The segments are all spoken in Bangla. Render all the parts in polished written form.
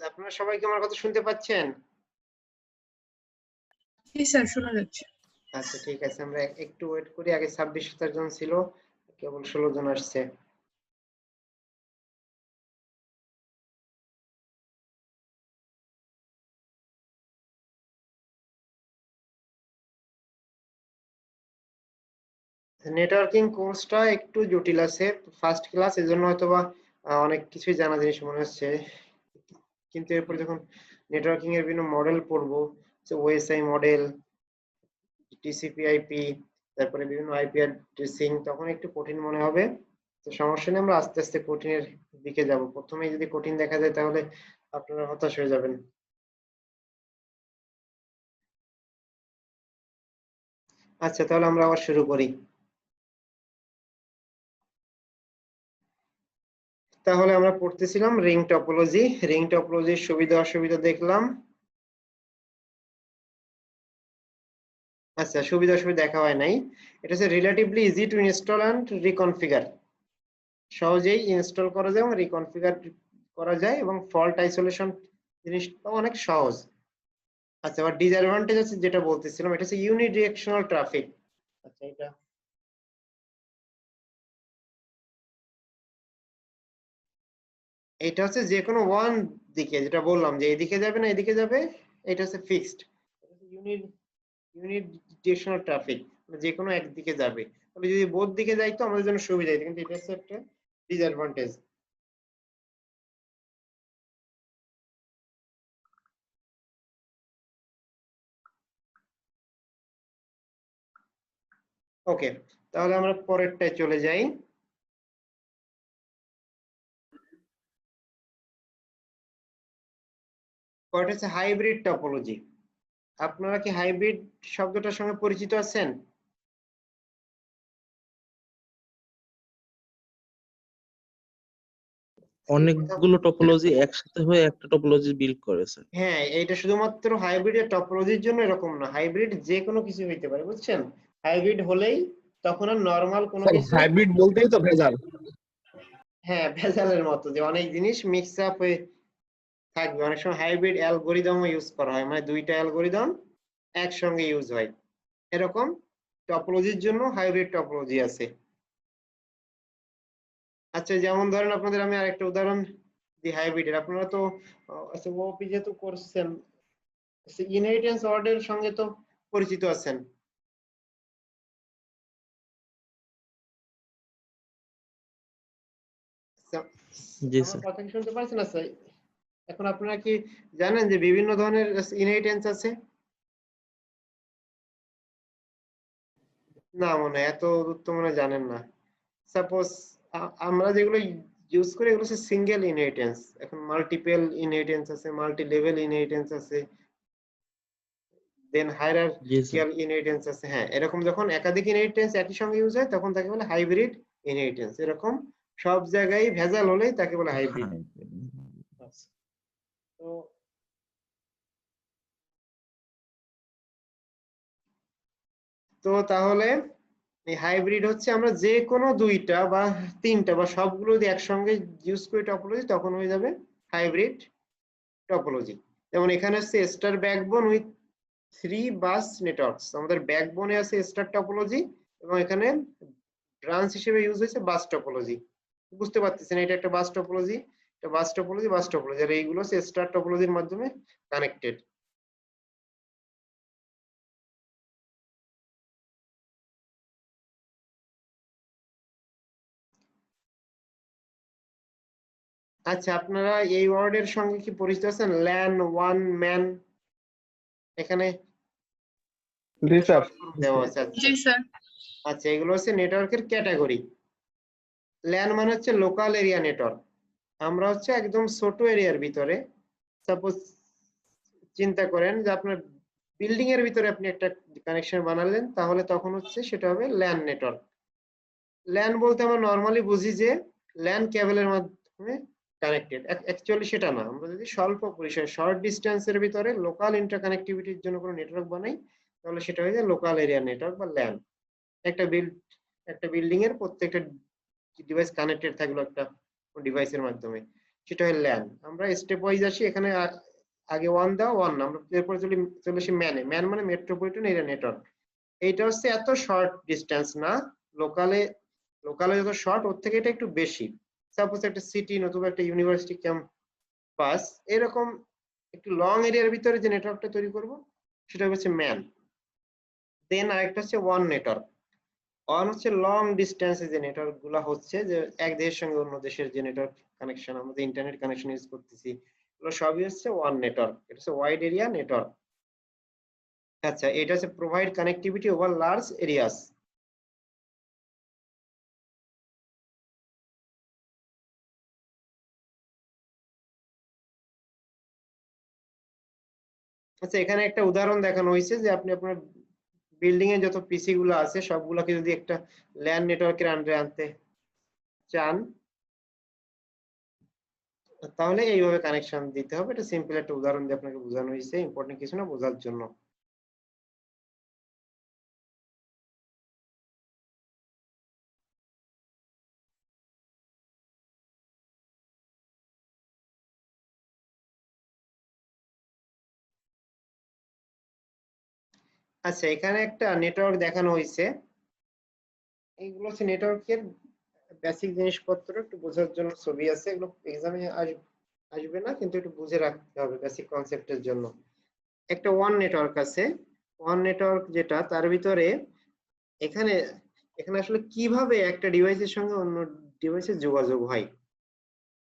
আপনারা সবাই কি আমার কথা শুনতে পাচ্ছেন? জি স্যার, শোনা যাচ্ছে। আচ্ছা ঠিক আছে, আমরা একটু ওয়েট করি। আগে 26-27 জন ছিল, কেবল 16 জন আসছে। নেটওয়ার্কিং কোর্সটা একটু জটিল আছে, ফার্স্ট ক্লাস, এজন্য হয়তোবা অনেক কিছুই জানা জিনিস মনে হচ্ছে, কিন্তু এরপর যখন নেটওয়ার্কিং এর বিভিন্ন মডেল পড়বো, ওএসআই মডেল, টিসিপি/আইপি, তারপরে বিভিন্ন আইপি অ্যাড্রেসিং, তখন একটু কঠিন মনে হবে। তো সমস্যা নেই, আমরা আস্তে আস্তে কঠিনের দিকে যাব। প্রথমেই যদি কঠিন দেখা যায় তাহলে আপনারা হতাশ হয়ে যাবেন। আচ্ছা, তাহলে আমরা আবার শুরু করি। তাহলে আমরা পড়তেছিলাম রিং টপোলজি। রিং টপোলজির সুবিধা অসুবিধা দেখলাম। আচ্ছা, সুবিধা অসুবিধা দেখা হয় নাই। এটা হচ্ছে relatively easy to install and reconfigure. সহজেই ইনস্টল করা যায় এবং রিকনফিগার করা যায়, এবং ফল্ট আইসোলেশন জিনিসটা অনেক সহজ। আচ্ছা, আবার ডিসঅ্যাডভান্টেজ আছে যেটা বলতেছিলাম, এটা হচ্ছে ইউনিডিরেকশনাল ট্রাফিক। আচ্ছা, এটা হচ্ছে যে কোনো ওয়ান দিকে, যেটা বললাম যে এদিকে যাবে না এদিকে যাবে, এটা হচ্ছে ফিক্সড। ইউনিডিরেকশনাল ট্রাফিক, যে কোনো একদিকে যাবে। তবে যদি বোথ দিকে যাই তো আমাদের জন্য সুবিধা, কিন্তু এটা হচ্ছে একটা ডিসঅ্যাডভান্টেজ। ওকে, তাহলে আমরা পরেরটায় চলে যাই। পরেরটা হচ্ছে হাইব্রিড টপোলজি। আপনারা কি হাইব্রিড শব্দটার সঙ্গে পরিচিত আছেন? অনেকগুলো টপোলজি একসাথে হয়ে একটা টপোলজি বিল্ড করেছে। হ্যাঁ, এটা শুধুমাত্র হাইব্রিড টপোলজির জন্য এরকম না, হাইব্রিড যে কোনো কিছু হইতে পারে, বুঝছেন? হাইব্রিড হলেই তখন আর নরমাল কোনো কিছু, হাইব্রিড বলতেই তো ভেজাল। হ্যাঁ, ভেজালের মতো, যে অনেক জিনিস মিক্স আপ হয়ে থাকবে। অনেক সময় হাইব্রিড অ্যালগরিদমও ইউজ করা হয়, মানে দুইটা অ্যালগরিদম একসঙ্গে ইউজ হয়। এরকম টপোলজির জন্য হাইব্রিড টপোলজি আছে। আচ্ছা, যেমন ধরেন আপনাদের আমি আরেকটা উদাহরণ দিই হাইব্রিডের। আপনারা তো আচ্ছা, ওপি যেহেতু করছেন, ইনহেরিটেন্স অর্ডারের সঙ্গে তো পরিচিত আছেন। জি আমার স্যার। কথা কি শুনতে পাচ্ছেন? আচ্ছা, এখন আপনারা কি জানেন যে বিভিন্ন ধরনের ইনহেরিটেন্স আছে? না, মনে হয় এত তো মনে হয় জানেন না। সাপোজ আমরা যেগুলো ইউজ করি এগুলো হচ্ছে সিঙ্গেল ইনহেরিটেন্স। এখন মাল্টিপল ইনহেরিটেন্স আছে, মাল্টি লেভেল ইনহেরিটেন্স আছে, দেন জি স্যার। হায়ারার্কিক্যাল ইনহেরিটেন্স আছে। হ্যাঁ, এরকম যখন একাধিক ইনহেরিটেন্স একই সঙ্গে ইউজ হয় তখন তাকে বলে হাইব্রিড ইনহেরিটেন্স। এরকম সব জায়গায় ভেজাল হলেই তাকে বলে হাইব্রিড। তো তো তাহলে এই হাইব্রিড হচ্ছে আমরা যে কোনো দুইটা বা তিনটা বা সবগুলো যদি একসঙ্গে ইউজ করি টপোলজি, তখন হয়ে যাবে হাইব্রিড টপোলজি। যেমন এখানে হচ্ছে star backbone with 3 bus networks. আমাদের ব্যাকবোনে আছে স্টার টপোলজি, এবং এখানে ব্রাঞ্চ হিসেবে ইউজ হয়েছে বাস টপোলজি। বুঝতে পারতেছেন, এটা একটা বাস টপোলজি, এটা বাস টপোলজি, বাস টপোলজি, আর এইগুলো হচ্ছে স্টার টপোলজির মাধ্যমে কানেক্টেড। আচ্ছা, আপনারা এই ওয়ার্ডের সঙ্গে কি পরিচিত আছেন? ল্যান ওয়ান ম্যান, এখানে জি স্যার। দেওয়া আছে। আচ্ছা জি স্যার। আচ্ছা, এগুলো হচ্ছে নেটওয়ার্কের ক্যাটাগরি। ল্যান মানে হচ্ছে লোকাল এরিয়া নেটওয়ার্ক। আমরা হচ্ছে একদম ছোট এরিয়ার ভিতরে, সাপোজ চিন্তা করেন যে আপনার বিল্ডিং এর ভিতরে আপনি একটা কানেকশন বানালেন, তাহলে তখন হচ্ছে সেটা হবে ল্যান নেটওয়ার্ক। ল্যান বলতে আমরা নর্মালি বুঝি যে ল্যান কেবলের মাধ্যমে কানেক্টেড, অ্যাকচুয়ালি সেটা না। আমরা যদি স্বল্প পরিসরে শর্ট ডিস্টেন্সের ভিতরে লোকাল ইন্টারকানেক্টিভিটির জন্য কোনো নেটওয়ার্ক বানাই, তাহলে সেটা হয়ে যায় লোকাল এরিয়া নেটওয়ার্ক বা ল্যান। একটা বিল্ডিং এর প্রত্যেকটা ডিভাইস কানেক্টেড থাকলো একটা ডিভাইসের মাধ্যমে। সেটা হয় ল্যান। আমরা স্টেপ ওয়াইজ আসি, এখানে আগে 1 দাও 1, আমরা এরপরে চলে আসি ম্যানে। ম্যান মানে মেট্রোপলিটন এরিয়া নেটওয়ার্ক। এইটা হচ্ছে এত শর্ট ডিস্টেন্স না, লোকালে যত শর্ট ওর থেকে এটা একটু বেশি। সাপোজ একটা সিটি নতুবা একটা ইউনিভার্সিটি ক্যাম্পাস, এরকম একটু লং এরিয়ার ভিতরে যে নেটওয়ার্কটা তৈরি করব সেটা হচ্ছে ম্যান। দেন আরেকটা হচ্ছে ওয়ান নেটওয়ার্ক। ওয়ান হচ্ছে লং ডিস্টেন্সে যে নেটওয়ার্ক গুলা হচ্ছে, যে এক দেশের সঙ্গে অন্য দেশের যে নেটওয়ার্ক কানেকশন, আমাদের ইন্টারনেট কানেকশন ইউজ করতেছি, এগুলো সবই হচ্ছে ওয়ান নেটওয়ার্ক। এটা হচ্ছে ওয়াইড এরিয়া নেটওয়ার্ক। আচ্ছা, এটা হচ্ছে provide connectivity over large areas. আচ্ছা, এখানে একটা উদাহরণ দেখানো হয়েছে যে আপনি আপনার বিল্ডিং এ যত পিসি গুলো আছে সবগুলোকে যদি একটা ল্যান নেটওয়ার্কের আন্ডারে আনতে চান, তাহলে এইভাবে কানেকশন দিতে হবে। এটা সিম্পল একটা উদাহরণ দিয়ে আপনাকে বোঝানো হয়েছে, ইম্পর্টেন্ট কিছু না, বোঝার জন্য। আচ্ছা, এখানে একটা নেটওয়ার্ক দেখানো হয়েছে। এইগুলো হচ্ছে নেটওয়ার্কের বেসিক জিনিসপত্র, একটু বোঝার জন্য ছবি আছে, এগুলো এক্সামে আসবে না, কিন্তু একটু বুঝে রাখতে হবে বেসিক কনসেপ্টের জন্য। একটা ওয়ান নেটওয়ার্ক আছে। ওয়ান নেটওয়ার্ক যেটা, তার ভিতরে এখানে এখানে আসলে কিভাবে একটা ডিভাইসের সঙ্গে অন্য ডিভাইসের যোগাযোগ হয়।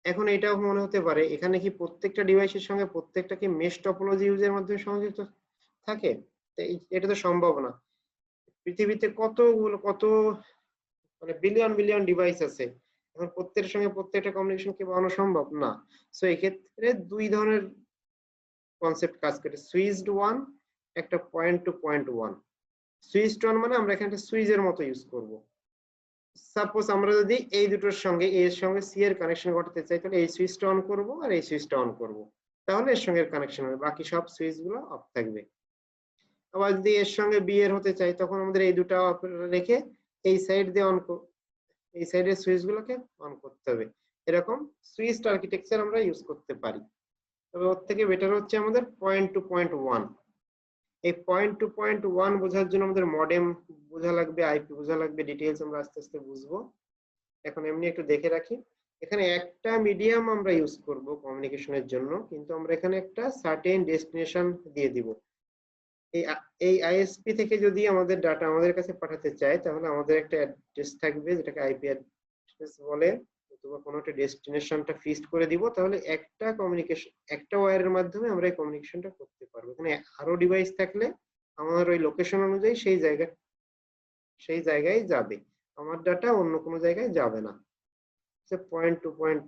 এখন এটাও মনে হতে পারে এখানে কি প্রত্যেকটা ডিভাইসের সঙ্গে প্রত্যেকটা কি মেশ টপোলজি ইউজের মাধ্যমে সংযুক্ত থাকে? তো এটা তো সম্ভব না। পৃথিবীতে কত মানে বিলিয়ন বিলিয়ন ডিভাইস আছে, এখন প্রত্যেকের সঙ্গে প্রত্যেকটা কমিউনিকেশন কি বানানো সম্ভব না। সো এই ক্ষেত্রে দুই ধরনের কনসেপ্ট কাজ করে, সুইচড ওয়ান, একটা point to point one. Switched one মানে আমরা এখানে সুইচের মতো ইউজ করব। সাপোজ আমরা যদি এই দুটোর সঙ্গে এর সঙ্গে সি এর কানেকশন ঘটাতে চাই, তাহলে এই সুইচটা অন করব আর এই সুইচটা অন করব, তাহলে এর সঙ্গে কানেকশন হবে, বাকি সব সুইচ গুলো অফ থাকবে। আবার যদি এর সঙ্গে বি এর হতে চাই, তখন আমাদের এই দুটো অফ রেখে এই সাইড দিয়ে এই সাইডের সুইচ গুলোকে অন করতে হবে। এরকম সুইচড আর্কিটেকচার আমরা ইউজ করতে পারি। তবে ওর থেকে বেটার হচ্ছে আমাদের পয়েন্ট টু পয়েন্ট ওয়ান। এই পয়েন্ট টু পয়েন্ট ওয়ান বোঝার জন্য আমাদের মডেম বোঝা লাগবে, আইপি বোঝা লাগবে, ডিটেইলস আমরা আস্তে আস্তে বুঝবো। এখন এমনি একটু দেখে রাখি, এখানে একটা মিডিয়াম আমরা ইউজ করব কমিউনিকেশনের জন্য, কিন্তু আমরা এখানে একটা সার্টেন ডেস্টিনেশন দিয়ে দিব। এই আইএসপি থেকে যদি আমাদের ডাটা আমাদের কাছে পাঠাতে চায়, তাহলে আমাদের একটা অ্যাড্রেস থাকবে যেটাকে আইপি অ্যাড্রেস বলে, অথবা কোনো একটা ডেস্টিনেশনটা ফিক্সড করে দিব, তাহলে একটা কমিউনিকেশন, একটা ওয়্যারের মাধ্যমে আমরা এই কমিউনিকেশনটা করতে পারবো। এখানে আরো ডিভাইস থাকলে আমাদের ওই লোকেশন অনুযায়ী সেই জায়গায় যাবে, আমার ডাটা অন্য কোনো জায়গায় যাবে না। পয়েন্ট টু পয়েন্ট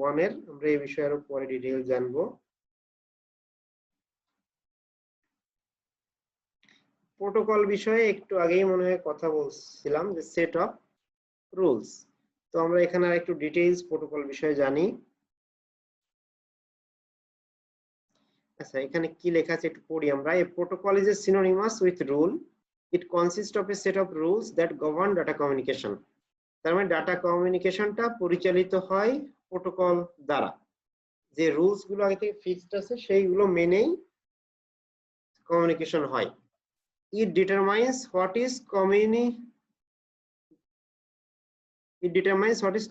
ওয়ান এর আমরা এই বিষয়ে আরো পরে ডিটেইল জানবো। প্রোটোকল বিষয়ে একটু আগেই মনে হয় কথা বলছিলাম, যে সেট অফ রুলস। তো আমরা এখানে আর একটু ডিটেইলস প্রোটোকল বিষয়ে জানি। আচ্ছা, এখানে কি লেখা আছে একটু পড়ি আমরা। A protocol is a synonymous with rule, it consist of a set of rules that govern data communication. তার মানে ডাটা কমিউনিকেশনটা পরিচালিত হয় প্রোটোকল দ্বারা। যে রুলস গুলো আগে থেকে ফিক্সড আছে সেইগুলো মেনেই কমিউনিকেশন হয়। It determines what is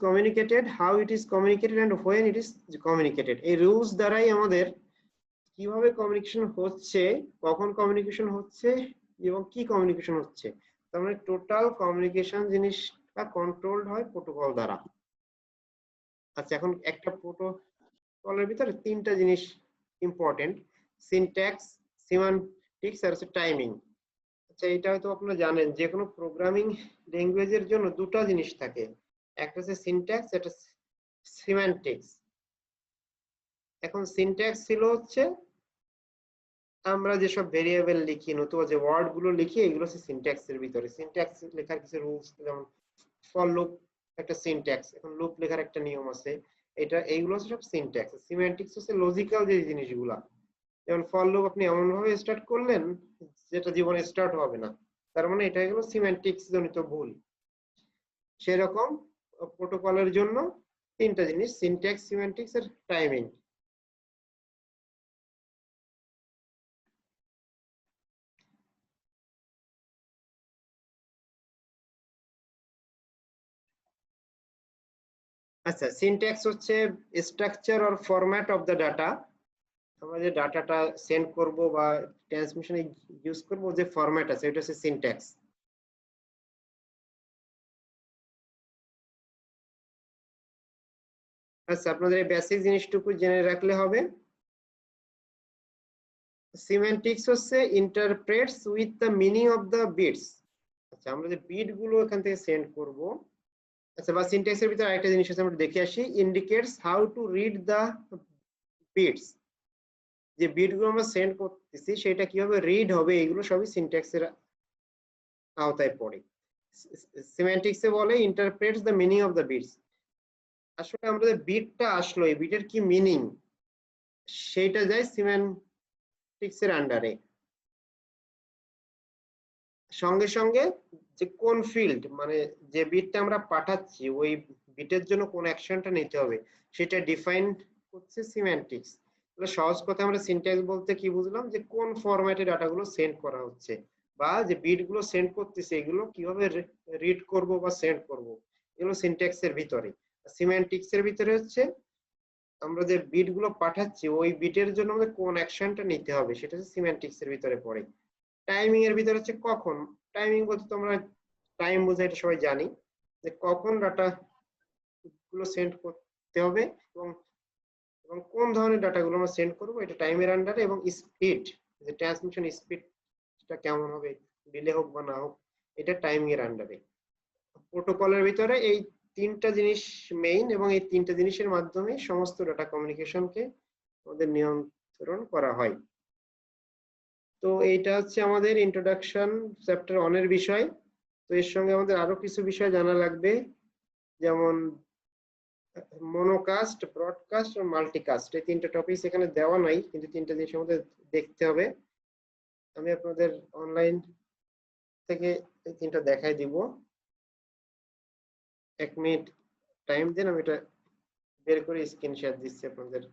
communicated, how it is communicated, and when it is communicated. এই রুলস দ্বারাই আমাদের কিভাবে কমিউনিকেশন হচ্ছে, কখন কমিউনিকেশন হচ্ছে এবং কি কমিউনিকেশন হচ্ছে, তার মানে টোটাল কমিউনিকেশন জিনিসটা কন্ট্রোলড হয় প্রোটোকল দ্বারা। আচ্ছা, এখন একটা প্রোটোকলের ভিতরে তিনটা জিনিস ইম্পর্টেন্ট: সিনট্যাক্স, সিমান্টিক্স আর টাইমিং। আচ্ছা, এটা হয়তো আপনারা জানেন, যে কোনো প্রোগ্রামিং ল্যাঙ্গুয়েজের জন্য দুটো জিনিস থাকে, একটা হচ্ছে সিনট্যাক্স, একটা সিম্যান্টিক্স। এখন সিনট্যাক্স ছিল হচ্ছে আমরা যেসব ভেরিয়েবল লিখি, নতুবা যে ওয়ার্ড গুলো লিখি, এগুলো হচ্ছে সিনট্যাক্স এর ভিতরে। সিনট্যাক্স লেখার কিছু রুলস, যেমন ফর লুপ একটা সিনট্যাক্স, এখন লুপ লেখার একটা নিয়ম আছে, এইগুলো হচ্ছে সব সিনট্যাক্স। সিম্যান্টিক্স হচ্ছে লজিক্যাল যে জিনিসগুলা, যেমন ফর লুপ আপনি এমন ভাবে স্টার্ট করলেন যেটা জীবনে স্টার্ট হবে না, তার মানে এটা হলো সিম্যান্টিক্স জনিত ভুল। সেরকম প্রোটোকলের জন্য তিনটা জিনিস, সিনট্যাক্স, সিমেন্টিক্স আর টাইমিং। আচ্ছা, সিনট্যাক্স হচ্ছে structure or format of the data. আমরা যে ডাটাটা সেন্ড করব বা ট্রান্সমিশনে ইউজ করব, যে ফরম্যাট আছে এটা হচ্ছে সিনট্যাক্স। আচ্ছা, আপনাদের এই বেসিক জিনিসটুকু জেনে রাখলে হবে। সিমেন্টিক্স হচ্ছে interprets with the meaning of the bits. আচ্ছা, আমরা যে বিট গুলো এখান থেকে সেন্ড করব। আচ্ছা, বা সিনট্যাক্সের ভিতরে আরেকটা জিনিস আছে, আমরা দেখে আসি। Indicates how to read the bits. যে বিট গুলো আমরা সেন্ড করতেছি সেটা কিভাবে রিড হবে, এগুলো সবই সিনট্যাক্সের আওতায় পড়ে। সিমেন্টিক্সে বলে interprets the meaning of the bits. আসলে আমাদের বিটটা আসলো, এই বিটের কি মিনিং, সেইটা যায় সিমেন্টিক্সের আন্ডারে। সঙ্গে সঙ্গে যে কোন ফিল্ড, মানে যে বিটটা আমরা পাঠাচ্ছি ওই বিটের জন্য কোন অ্যাকশনটা নিতে হবে সেটা ডিফাইন করছে সিমেন্টিক্স। তাহলে সহজ কথা আমরা সিনট্যাক্স বলতে কি বুঝলাম, যে কোন ফরম্যাটে ডাটাগুলো সেন্ড করা হচ্ছে, বা যে বিটগুলো সেন্ড করতেছে এগুলো কিভাবে রিড করব বা সেন্ড করব, এগুলো সিনট্যাক্সের ভিতরে। সিমেন্টিক্সের ভিতরে হচ্ছে আমরা যে বিটগুলো পাঠাচ্ছি ওই বিটের জন্য আমাদের কোন অ্যাকশনটা নিতে হবে সেটা হচ্ছে সিমেন্টিক্সের ভিতরে পড়ে। টাইমিং এর ভিতরে হচ্ছে কখন। টাইমিং বলতে তোমরা টাইম বোঝায়, এটা সবাই জানি, যে কখন ডাটা গুলো সেন্ড করতে হবে এবং এবং কোন ধরনের ডাটা গুলো আমরা সেন্ড করবো, এটা টাইমের আন্ডারে। এবং স্পিড, যে ট্রান্সমিশন স্পিডটা কেমন হবে, ডিলে হোক বা না হোক, এটা টাইমিং এর আন্ডারে। প্রোটোকলের ভিতরে এই তিনটা জিনিস মেইন, এবং এই তিনটা জিনিসের মাধ্যমে সমস্ত ডাটা কমিউনিকেশনকে আমাদের নিয়ন্ত্রণ করা হয়। তো এইটা হচ্ছে আমাদের ইন্ট্রোডাকশন চ্যাপ্টার 1 এর বিষয়। তো এর সঙ্গে আমাদের আরো কিছু বিষয় জানা লাগবে, যেমন মনোকাস্ট, ব্রডকাস্ট আর মাল্টিকাস্ট। এই তিনটা টপিক এখানে দেওয়া নাই, কিন্তু তিনটা জিনিস আমাদের দেখতে হবে। আমি আপনাদের অনলাইন থেকে এই তিনটা দেখাই দিব। 1 মিনিট টাইম দেন, আমি এটা বের করে স্ক্রিন শেয়ার দিচ্ছি আপনাদের।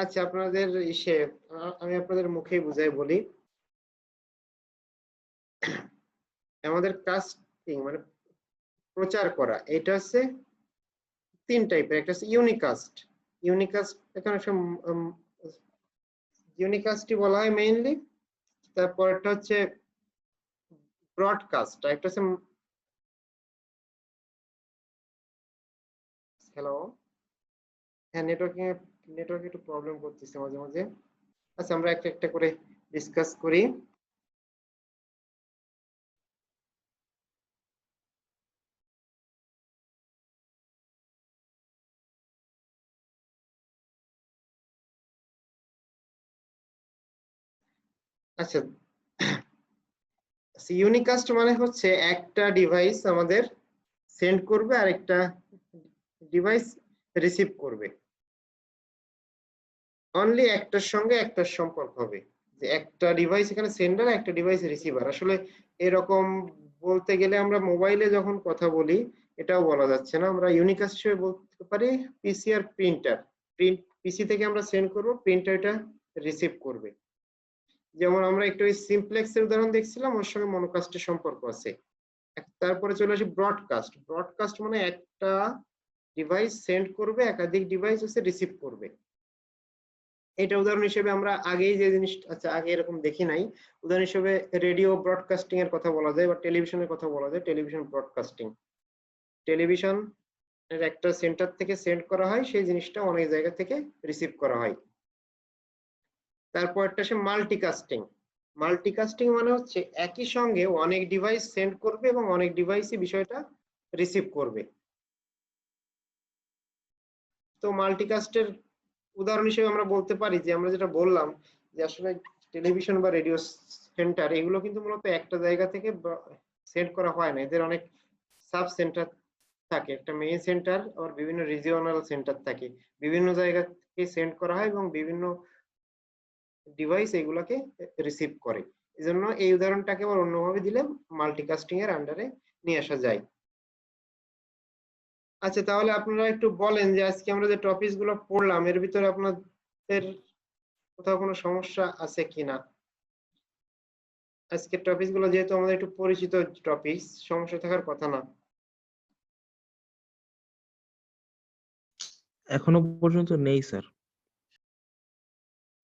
আচ্ছা, আপনাদের ইসে আমি আপনাদের মুখেই বুঝাই বলি। আমাদের কাস্টিং মানে প্রচার করা, এটা হচ্ছে 3 টাইপের। একটা হচ্ছে ইউনিকাস্ট। ইউনিকাস্ট এখানে ইউনিকাস্টই বলা হয় মেইনলি। তারপর একটা হচ্ছে ব্রডকাস্ট, একটা হচ্ছে, হ্যালো, হ্যাঁ, নেটওয়ার্ক একটু প্রবলেম করতেছে মাঝে মাঝে। আচ্ছা, আমরা একটা একটা করে ডিসকাস করি। আচ্ছা, ইউনিকাস্ট মানে হচ্ছে একটা ডিভাইস আমাদের সেন্ড করবে আর একটা ডিভাইস রিসিভ করবে। অনলি একটার সঙ্গে একটার সম্পর্ক হবে, যে একটা ডিভাইস এখানে সেন্ডার, একটা ডিভাইস রিসিভার। আসলে এরকম বলতে গেলে আমরা মোবাইলে যখন কথা বলি এটাও বলা যাচ্ছে না, আমরা ইউনিকাস্ট হিসেবে বলতে পারি পিসি আর প্রিন্টার। পিসি থেকে আমরা সেন্ড করব, প্রিন্টার এটা রিসিভ করবে। যেমন আমরা একটু সিমপ্লেক্স এর উদাহরণ দেখছিলাম, ওর সঙ্গে মনোকাস্টের সম্পর্ক আছে। তারপরে চলে আসি ব্রডকাস্ট। ব্রডকাস্ট মানে একটা ডিভাইস সেন্ড করবে, একাধিক ডিভাইস হচ্ছে রিসিভ করবে। এটা উদাহরণ হিসেবে আমরা আগেই যে জিনিসটা, আচ্ছা আগে এরকম দেখি নাই, উদাহরণ হিসেবে রেডিও ব্রডকাস্টিং এর কথা বলা যায় বা টেলিভিশনের কথা বলা যায়, টেলিভিশন ব্রডকাস্টিং। টেলিভিশন এর একটা সেন্টার থেকে সেন্ড করা হয়, সেই জিনিসটা অনেক জায়গা থেকে রিসিভ করা হয়। তারপর একটা আসে মাল্টিকাস্টিং। মাল্টিকাস্টিং মানে হচ্ছে একই সঙ্গে অনেক ডিভাইস সেন্ড করবে এবং অনেক ডিভাইসই বিষয়টা রিসিভ করবে। তো মাল্টিকাস্টের উদাহরণ হিসেবে আমরা বলতে পারি যে আমরা যেটা বললাম যে আসলে টেলিভিশন বা রেডিও সেন্টার এগুলো কিন্তু মূলত একটা জায়গা থেকে সেন্ড করা হয় না, এদের অনেক সাব সেন্টার থাকে। একটা মেইন সেন্টার আর বিভিন্ন রিজিওনাল সেন্টার থাকে, বিভিন্ন জায়গা থেকে সেন্ড করা হয় এবং বিভিন্ন ডিভাইস এগুলোকে রিসিভ করে। এজন্য এই উদাহরণটাকে আবার অন্যভাবে দিলে মাল্টিকাস্টিং এর আন্ডারে নিয়ে আসা যায়। আচ্ছা তাহলে আপনারা একটু বলেন যে আজকে আমরা যে টপিকস গুলো পড়লাম এর ভিতরে আপনাদের কোথাও কোনো সমস্যা আছে কিনা? আজকের টপিকস গুলো যেহেতু আমাদের একটু পরিচিত টপিকস, সমস্যা থাকার কথা না। এখনো পর্যন্ত নেই স্যার।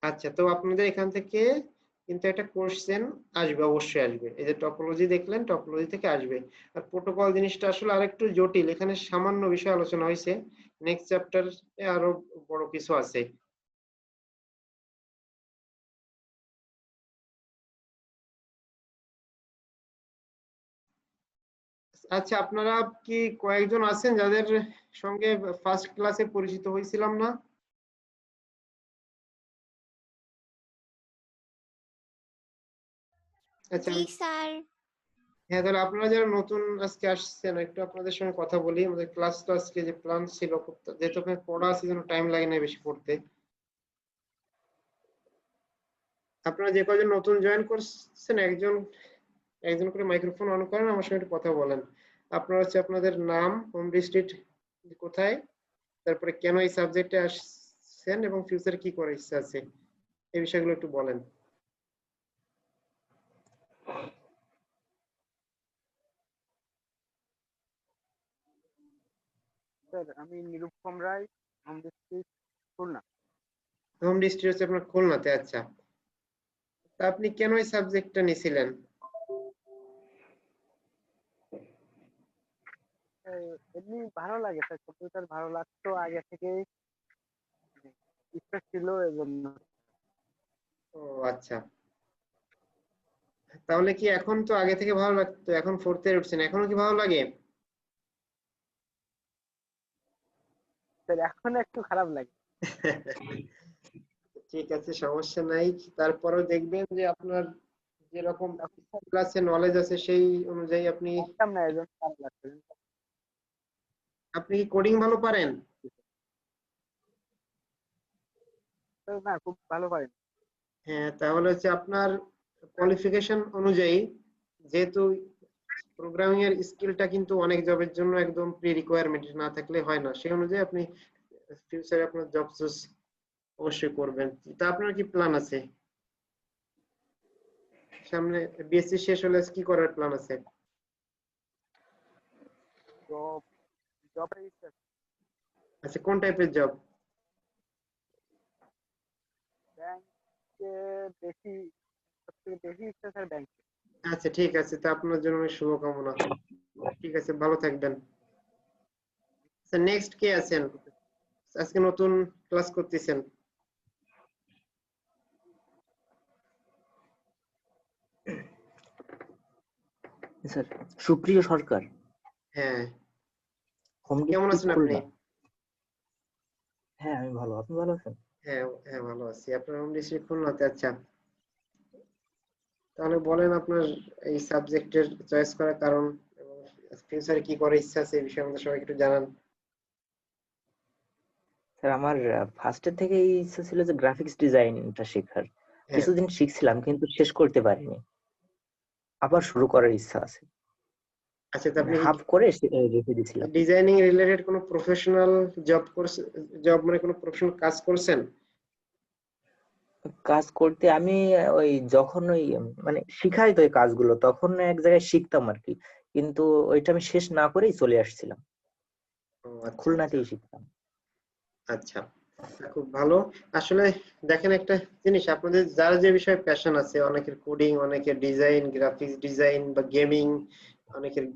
আচ্ছা, তো আপনাদের এখান থেকে কিন্তু একটা কোশ্চেন আসবে, অবশ্যই আসবে। এই যে টপোলজি দেখলেন, টপোলজি থেকে আসবে। আর প্রোটোকল জিনিসটা আসলে আরেকটু জটিল, এখানে সামান্য বিষয় আলোচনা হয়েছে, নেক্সট চ্যাপ্টারে আরো বড় কিছু আছে। আচ্ছা, আপনারা কি কয়েকজন আছেন যাদের সঙ্গে ফার্স্ট ক্লাসে পরিচিত হয়েছিলাম না? আচ্ছা জি স্যার। হ্যাঁ, তাহলে আপনারা যারা নতুন আজকে আসছেন একটু আপনাদের সঙ্গে কথা বলি। আমাদের ক্লাস তো আজকে যে প্ল্যান ছিল, যেহেতু আপনার পড়া আছে যেন টাইম লাগে না বেশি পড়তে। আপনারা যে কজন নতুন জয়েন করছেন একজন একজন করে মাইক্রোফোন অন করেন, আমার সঙ্গে একটু কথা বলেন। আপনারা হচ্ছে আপনাদের নাম, হোম ডিস্ট্রিক্ট কোথায়, তারপরে কেন এই সাবজেক্টে আসছেন এবং ফিউচারে কি করার ইচ্ছা আছে, এই বিষয়গুলো একটু বলেন। স্যার আমি Nirupam Roy, home district Khulna. Home district হচ্ছে আপনার খুলনাতে। আচ্ছা, তা আপনি কেন এই সাবজেক্টটা নিয়েছিলেন? এমনি ভালো লাগে স্যার, কম্পিউটার ভালো লাগতো আগে থেকে, ইচ্ছা ছিল এজন্য। ও আচ্ছা, তাহলে কি এখন তো আগে থেকে ভালো লাগতো, এখন ফোর্থ ইয়ার উঠছেন, এখনো কি ভালো লাগে? স্যার এখন একটু খারাপ লাগে। ঠিক আছে, সমস্যা নাই। তারপরেও দেখবেন যে আপনার যেরকম ক্লাসে নলেজ আছে সেই অনুযায়ী আপনি পারতাম না এজন্য খারাপ লাগছে। আপনি কি কোডিং ভালো পারেন? স্যার না, খুব ভালো পারেন। হ্যাঁ, তাহলে হচ্ছে আপনার কোয়ালিফিকেশন অনুযায়ী, যেহেতু প্রোগ্রামিং এর স্কিলটা কিন্তু অনেক জবের জন্য একদম প্রি রিকোয়ারমেন্ট, না থাকলে হয় না, সেই অনুযায়ী আপনি ফিউচারে আপনার জব চুজ অবশ্যই করবেন। তা আপনার কি প্ল্যান আছে সামনে? বিএসসি শেষ হলে কি করার প্ল্যান আছে? জব জবের ইচ্ছা আচ্ছা, কোন টাইপের জব? ব্যাংকে বেশি, সবথেকে বেশি ইচ্ছা স্যার ব্যাংকে। আচ্ছা ঠিক আছে, তা আপনার জন্য অনেক শুভকামনা। ঠিক আছে, ভালো থাকবেন। আচ্ছা, নেক্সট কে আছেন আজকে নতুন ক্লাস করতেছেন? স্যার সুপ্রিয় সরকার। হ্যাঁ, হোম কেমন ডিস্ট্রিক্ট আছেন আপনি? খুলনা। হ্যাঁ আমি ভালো, আপনি ভালো আছেন? হ্যাঁ হ্যাঁ, ভালো আছি। আপনার হোম ডিস্ট্রিক্ট খুলনাতে? আচ্ছা, তাহলে বলেন আপনার এই সাবজেক্টের চয়েস করার কারণ এবং ফিউচারে কি করার ইচ্ছা আছে, এই বিষয়ে আমাদের সবাইকে একটু জানান। স্যার আমার ফার্স্টের থেকেই ইচ্ছা ছিল যে গ্রাফিক্স ডিজাইনটা শেখার। হ্যাঁ, কিছুদিন শিখছিলাম কিন্তু শেষ করতে পারিনি, আবার শুরু করার ইচ্ছা আছে। আচ্ছা, তো আপনি হাফ করে রেখে দিয়েছিলাম। ডিজাইনিং রিলেটেড কোনো প্রফেশনাল জব মানে কোনো প্রফেশনাল কাজ করছেন? কাজ করতে আমি ওই যখন ওই মানে শিখাই তো এই কাজগুলো, তখন এক জায়গায় শিখতাম আর কি, কিন্তু ওইটা আমি শেষ না করেই চলে আসছিলাম, ও আচ্ছা, খুলনাতেই শিখতাম। আচ্ছা, খুব ভালো। আসলে দেখেন একটা জিনিস, আপনাদের যার যে বিষয়ে প্যাশন আছে, অনেকের কোডিং, অনেকের ডিজাইন, গ্রাফিক্স ডিজাইন বা গেমিং, অনেকের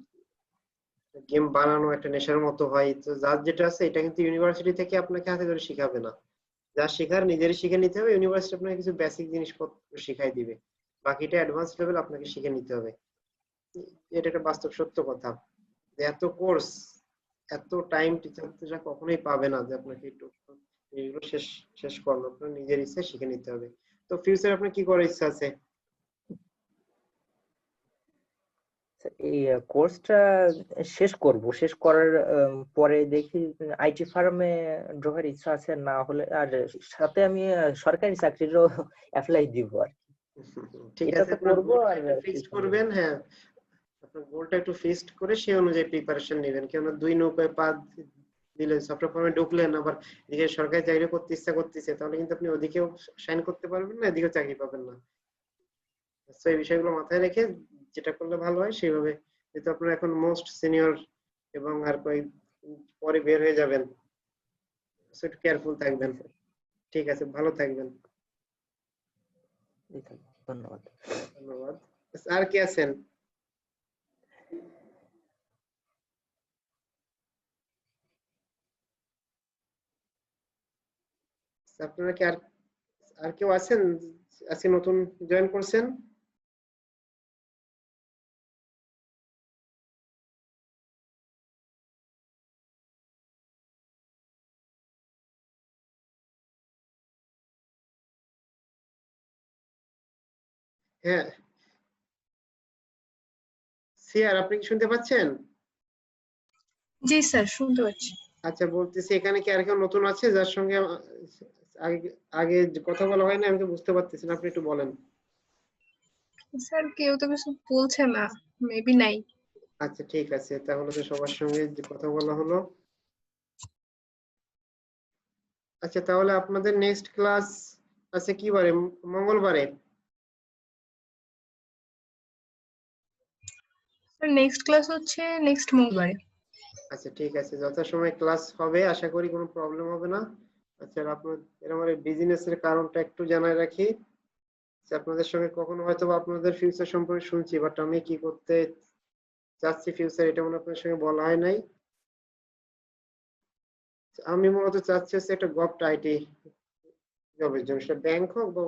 গেম বানানো একটা নেশার মতো হয়। তো যার যেটা আছে এটা কিন্তু ইউনিভার্সিটি থেকে আপনাকে হাতে ধরে শিখাবে না। যা শেখার নিজেরই শিখে নিতে হবে। ইউনিভার্সিটি আপনাকে কিছু বেসিক জিনিসপত্র শিখাই দিবে, বাকিটা অ্যাডভান্স লেভেল আপনাকে শিখে নিতে হবে। এটা একটা বাস্তব সত্য কথা। যে এত কোর্স, এত টাইম টিচাররা কখনোই পাবে না যে আপনাকে একটু এগুলো শেষ শেষ করলো। আপনার নিজের ইচ্ছে শিখে নিতে হবে। তো ফিউচার আপনার কি করার ইচ্ছা আছে? এই কোর্সটা শেষ করব, শেষ করার পরে দেখি আইটি ফার্মে ঢোকার ইচ্ছা আছে, না হলে আর সাথে আমি সরকারি চাকরিরও অ্যাপ্লাই দিব আর কি। ঠিক এটা আছে, তো আপনার করবো। গোলটা আর একটু ফিক্সড করবেন। হ্যাঁ, আপনার গোলটা একটু ফিক্সড করে সেই অনুযায়ী প্রিপারেশন নেবেন। কেননা দুই নৌকায় পা দিলে, সফটওয়্যার ফার্মে ঢুকলেন, আবার এদিকে সরকারি চাকরি করতে ইচ্ছা করতেছে, তাহলে কিন্তু আপনি ওদিকেও সাইন করতে পারবেন না, এদিকেও চাকরি পাবেন না। তো এই বিষয়গুলো মাথায় রেখে যেটা করলে ভালো হয় সেইভাবে, যেহেতু আপনারা এখন মোস্ট সিনিয়র এবং আর কয়েক পরে বের হয়ে যাবেন, একটু কেয়ারফুল থাকবেন। ঠিক আছে, ভালো থাকবেন। ধন্যবাদ। ধন্যবাদ। আর কে আছেন? আপনারা কি আর আর কেউ আছেন আজকে নতুন জয়েন করছেন? হ্যাঁ, সিয়ার, আপনি কি শুনতে পাচ্ছেন? জি স্যার, শুনতে পাচ্ছি। আচ্ছা, বলতেছি এখানে কি আর কেউ নতুন আছে যার সঙ্গে আগে আগে কথা বলা হয় না? আমি তো বুঝতে পারতেছি না, আপনি একটু বলেন। স্যার কেউ তো কিছু বলছে না, মেবি নাই। আচ্ছা, ঠিক আছে, তাহলে তো সবার সঙ্গে যে কথা বলা হলো। আচ্ছা, তাহলে আপনাদের নেক্সট ক্লাস আছে কি বারে? মঙ্গলবারে? স্যার নেক্সট ক্লাস হচ্ছে নেক্সট মঙ্গলবারে। আচ্ছা, ঠিক আছে, যথাসময়ে ক্লাস হবে, আশা করি কোনো প্রবলেম হবে না। আচ্ছা, আর আপনাদের আমার বিজনেসের কারণটা একটু জানাই রাখি যে আপনাদের সঙ্গে কখনো হয়তো বা আপনাদের ফিউচার সম্পর্কে শুনছি, বাট আমি কি করতে চাচ্ছি ফিউচার এটা মনে আপনাদের সঙ্গে বলা হয় নাই। আমি মূলত চাচ্ছি হচ্ছে একটা গভর্নমেন্ট আইটি জবের জন্য, সেটা ব্যাংক হোক বা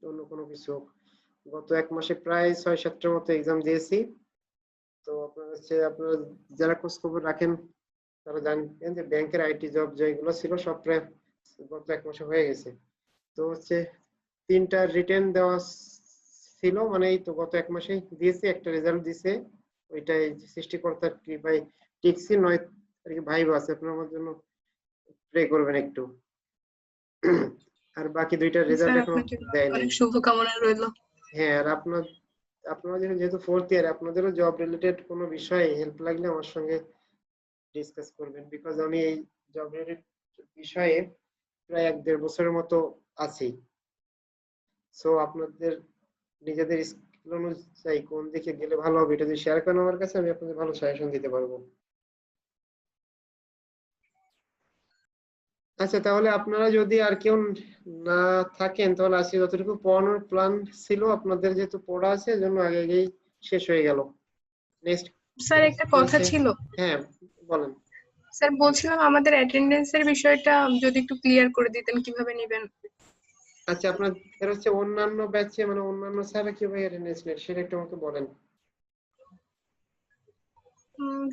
অন্য কোনো কিছু হোক। গত 1 মাসে প্রায় 6-7টার মতো এক্সাম দিয়েছি। তো আপনার হচ্ছে, আপনারা যারা খোঁজ খবর রাখেন তারা জানবেন যে ব্যাংকের আইটি জব যেগুলো ছিল সব প্রায় গত 1 মাসে হয়ে গেছে। তো হচ্ছে 3টা রিটেন দেওয়া ছিল, মানে এই তো গত 1 মাসেই দিয়েছি, একটা রেজাল্ট দিছে। ওইটাই সৃষ্টিকর্তার কৃপায় টিকছি, নয় আর কি ভাইবা আছে। আপনারা আমার জন্য প্রে করবেন একটু। আর বাকি 2টা রেজাল্ট স্যার এখনো আপনার জন্য দেয় নাই। অনেক শুভকামনা রইল। হ্যাঁ, আর আপনারা যেহেতু 4th ইয়ার, আপনাদেরও জব রিলেটেড কোনো বিষয়ে হেল্প লাগলে আমার সঙ্গে ডিসকাস করবেন, বিকজ আমি এই জব রিলেটেড বিষয়ে প্রায় 1-1.5 বছরের মতো আছি। সো আপনাদের নিজেদের স্কিল অনুযায়ী কোন দিকে গেলে ভালো হবে এটা যদি শেয়ার করেন আমার কাছে, আমি আপনাদের ভালো সাজেশন দিতে পারবো। আচ্ছা, তাহলে আপনারা যদি আর কেউ না থাকেন, তাহলে আজকে যতটুকু পড়ানোর প্ল্যান ছিল, আপনাদের যেহেতু পড়া আছে এজন্য আগে আগেই শেষ হয়ে গেল। নেক্সট স্যার একটা কথা ছিল। হ্যাঁ, বলেন। স্যার বলছিলাম আমাদের অ্যাটেন্ডেন্সের বিষয়টা যদি একটু ক্লিয়ার করে দিতেন, কিভাবে নেবেন। আচ্ছা, আপনাদের হচ্ছে অন্যান্য ব্যাচে মানে অন্যান্য স্যাররা কিভাবে অ্যাটেন্ডেন্স নেন সেটা একটু আমাকে বলেন।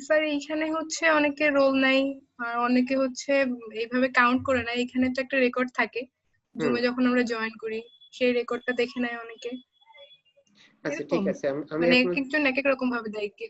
স্যার এইখানে হচ্ছে অনেকে রোল নাই, আর অনেকে হচ্ছে এইভাবে কাউন্ট করে না। এখানে তো একটা রেকর্ড থাকে, হুম, জুমে যখন আমরা জয়েন করি সেই রেকর্ডটা দেখে নেয় অনেকে, আচ্ছা, ঠিক এরকম। আছে, আমি মানে এক আপনার একজন এক এক রকম ভাবে দেয় কি।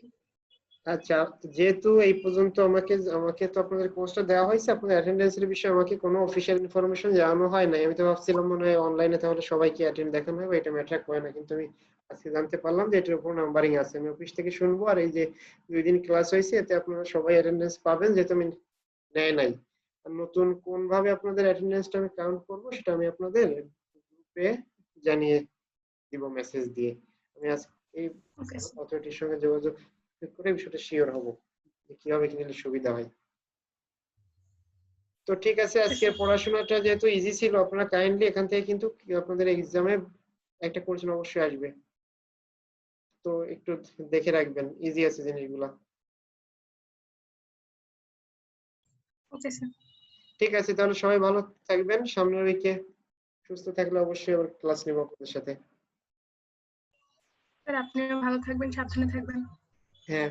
আচ্ছা, যেহেতু এই পর্যন্ত আমাকে আমাকে তো আপনাদের কোর্সটা দেওয়া হয়েছে, আপনাদের অ্যাটেন্ডেন্সের বিষয়ে আমাকে কোনো অফিসিয়াল ইনফরমেশন জানানো হয় নাই। আমি তো ভাবছিলাম মনে হয় অনলাইনে তাহলে সবাইকে অ্যাটেন্ড দেখানো হবে, এটা ম্যাটার করে না, কিন্তু আমি আজকে জানতে পারলাম যে এটার উপর নাম্বারিং আছে। আমি অফিস থেকে শুনবো, আর এই যে 2 দিন ক্লাস হয়েছে এতে আপনারা সবাই অ্যাটেন্ডেন্স পাবেন, যেহেতু আমি নেয় নাই। আর নতুন কোন ভাবে আপনাদের অ্যাটেন্ডেন্সটা আমি কাউন্ট করব সেটা আমি আপনাদের গ্রুপে জানিয়ে দিব মেসেজ দিয়ে। আমি আজকে এই ওকে স্যার। অথরিটির সঙ্গে যোগাযোগ করে বিষয়টা শিওর হব যে কিভাবে কিনলে সুবিধা হয়। তো ঠিক আছে, আজকের পড়াশোনাটা যেহেতু ইজি ছিল, আপনারা কাইন্ডলি এখান থেকে কিন্তু আপনাদের এক্সামে একটা কোশ্চেন অবশ্যই আসবে, তো একটু দেখে রাখবেন, ইজি আছে জিনিসগুলা। Okay sir. ঠিক আছে, তাহলে সবাই ভালো থাকবেন, সামনের উইকে সুস্থ থাকলে অবশ্যই আবার ক্লাস নেব আপনাদের সাথে। স্যার আপনিও ভালো থাকবেন, সাবধানে থাকবেন। হ্যাঁ।